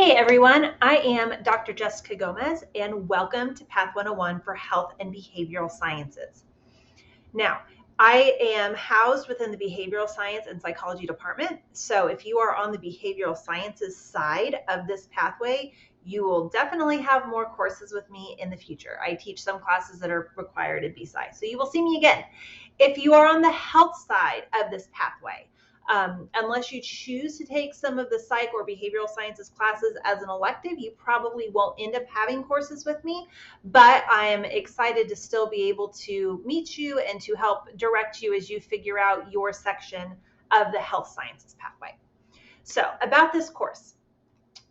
Hey everyone, I am Dr. Jessica Gomez and welcome to Path101 for Health and Behavioral Sciences. Now, I am housed within the Behavioral Science and Psychology Department, so if you are on the Behavioral Sciences side of this pathway, you will definitely have more courses with me in the future. I teach some classes that are required in BSci, so you will see me again. If you are on the health side of this pathway, unless you choose to take some of the psych or behavioral sciences classes as an elective, you probably won't end up having courses with me, but I am excited to still be able to meet you and to help direct you as you figure out your section of the health sciences pathway. So about this course,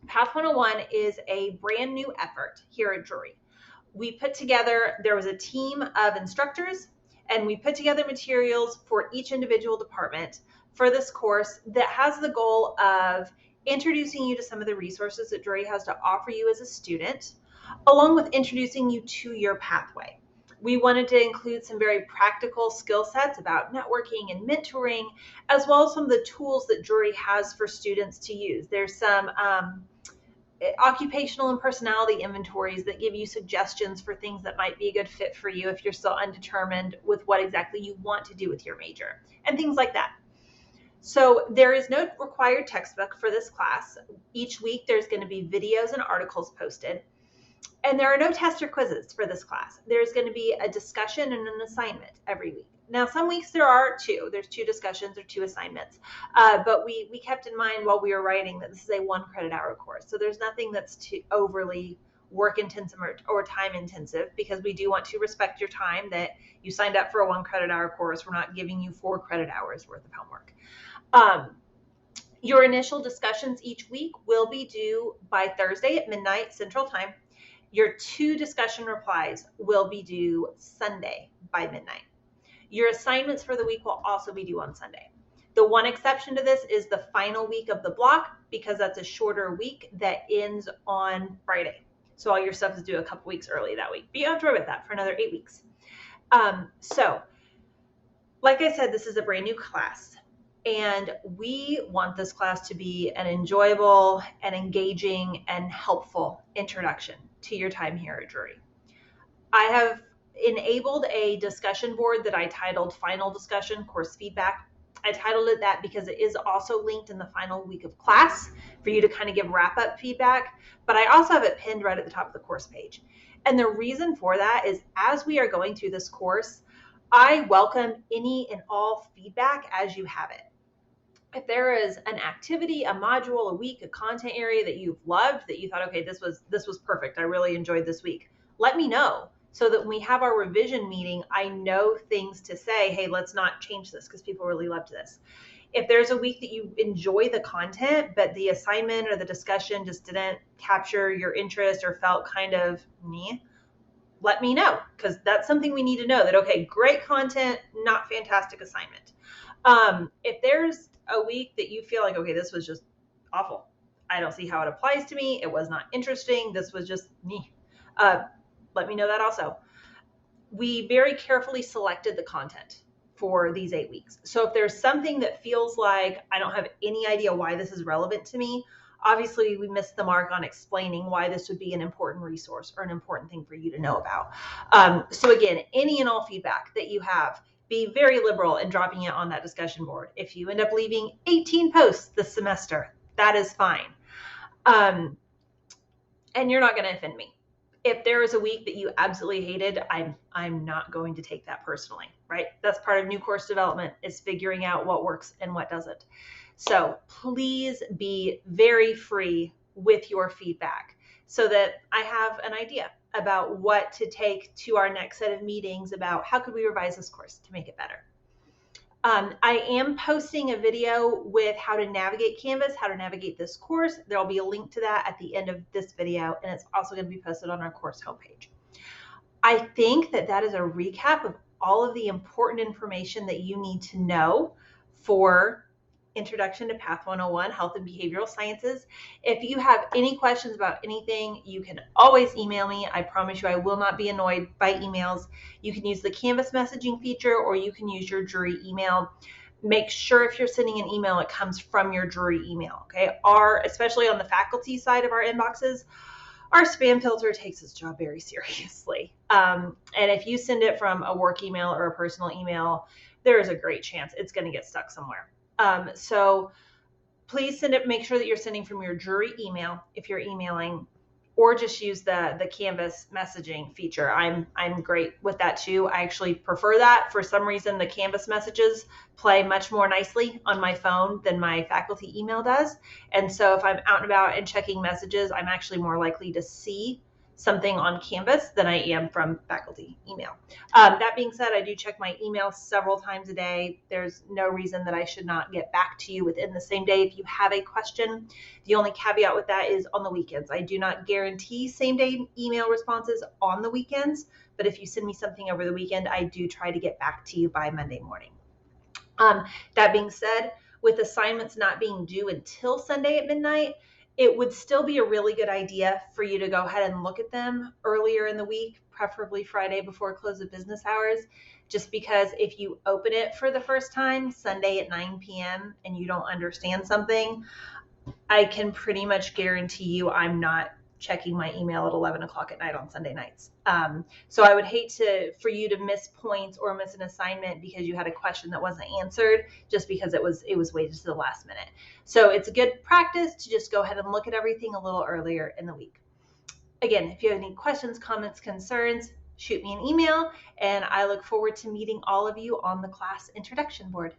Path101 is a brand new effort here at Drury. There was a team of instructors, and we put together materials for each individual department for this course that has the goal of introducing you to some of the resources that Drury has to offer you as a student, along with introducing you to your pathway. We wanted to include some very practical skill sets about networking and mentoring, as well as some of the tools that Drury has for students to use. There's some occupational and personality inventories that give you suggestions for things that might be a good fit for you if you're still undetermined with what exactly you want to do with your major, and things like that. So there is no required textbook for this class. Each week there's going to be videos and articles posted. And there are no tests or quizzes for this class. There's going to be a discussion and an assignment every week. Now, some weeks there are two. There's 2 discussions or 2 assignments. But we kept in mind while we were writing that this is a 1 credit hour course. So there's nothing that's too overly work intensive or time intensive, because we do want to respect your time that you signed up for a 1 credit hour course. We're not giving you 4 credit hours worth of homework. Your initial discussions each week will be due by Thursday at midnight Central Time. Your 2 discussion replies will be due Sunday by midnight. Your assignments for the week will also be due on Sunday. The one exception to this is the final week of the block, because that's a shorter week that ends on Friday. So all your stuff is due a couple weeks early that week. But you don't have to worry about that for another 8 weeks. So, like I said, this is a brand new class. And we want this class to be an enjoyable and engaging and helpful introduction to your time here at Drury. I have enabled a discussion board that I titled Final Discussion Course Feedback. I titled it that because it is also linked in the final week of class for you to kind of give wrap-up feedback, but I also have it pinned right at the top of the course page. And the reason for that is, as we are going through this course, I welcome any and all feedback as you have it. If there is an activity, a module, a week, a content area that you've loved, that you thought, okay, this was perfect, I really enjoyed this week, let me know, so that when we have our revision meeting, I know things to say, hey, let's not change this because people really loved this. If there's a week that you enjoy the content, but the assignment or the discussion just didn't capture your interest or felt kind of meh, let me know, because that's something we need to know, that, okay, great content, not fantastic assignment. If there's a week that you feel like, okay, this was just awful, I don't see how it applies to me, it was not interesting, this was just me, let me know that also. We very carefully selected the content for these 8 weeks. So if there's something that feels like I don't have any idea why this is relevant to me, obviously we missed the mark on explaining why this would be an important resource or an important thing for you to know about. So again, any and all feedback that you have, be very liberal in dropping it on that discussion board. If you end up leaving 18 posts this semester, that is fine. And you're not going to offend me. If there is a week that you absolutely hated, I'm not going to take that personally, right? That's part of new course development, is figuring out what works and what doesn't. So please be very free with your feedback, so that I have an idea about what to take to our next set of meetings about how could we revise this course to make it better. I am posting a video with how to navigate Canvas, how to navigate this course. There'll be a link to that at the end of this video, and it's also going to be posted on our course homepage. I think that is a recap of all of the important information that you need to know for Introduction to Path101, Health and Behavioral Sciences. If you have any questions about anything, you can always email me. I promise you I will not be annoyed by emails. You can use the Canvas messaging feature, or you can use your Drury email. make sure if you're sending an email, it comes from your jury email. Okay. Especially on the faculty side of our inboxes, our spam filter takes its job very seriously. And if you send it from a work email or a personal email, there is a great chance it's going to get stuck somewhere. So please make sure that you're sending from your jury email if you're emailing, or just use the Canvas messaging feature. I'm great with that too. I actually prefer that. For some reason, the Canvas messages play much more nicely on my phone than my faculty email does. And so if I'm out and about and checking messages, I'm actually more likely to see something on Canvas than I am from faculty email. That being said, I do check my email several times a day. There's no reason that I should not get back to you within the same day if you have a question. The only caveat with that is on the weekends. I do not guarantee same-day email responses on the weekends, but if you send me something over the weekend, I do try to get back to you by Monday morning. That being said, with assignments not being due until Sunday at midnight, it would still be a really good idea for you to go ahead and look at them earlier in the week, preferably Friday before close of business hours, just because if you open it for the first time Sunday at 9 p.m. and you don't understand something, I can pretty much guarantee you I'm not checking my email at 11 o'clock at night on Sunday nights. So I would hate for you to miss points or miss an assignment because you had a question that wasn't answered just because it was waited to the last minute. So it's a good practice to just go ahead and look at everything a little earlier in the week. Again, if you have any questions, comments, concerns, shoot me an email, and I look forward to meeting all of you on the class introduction board.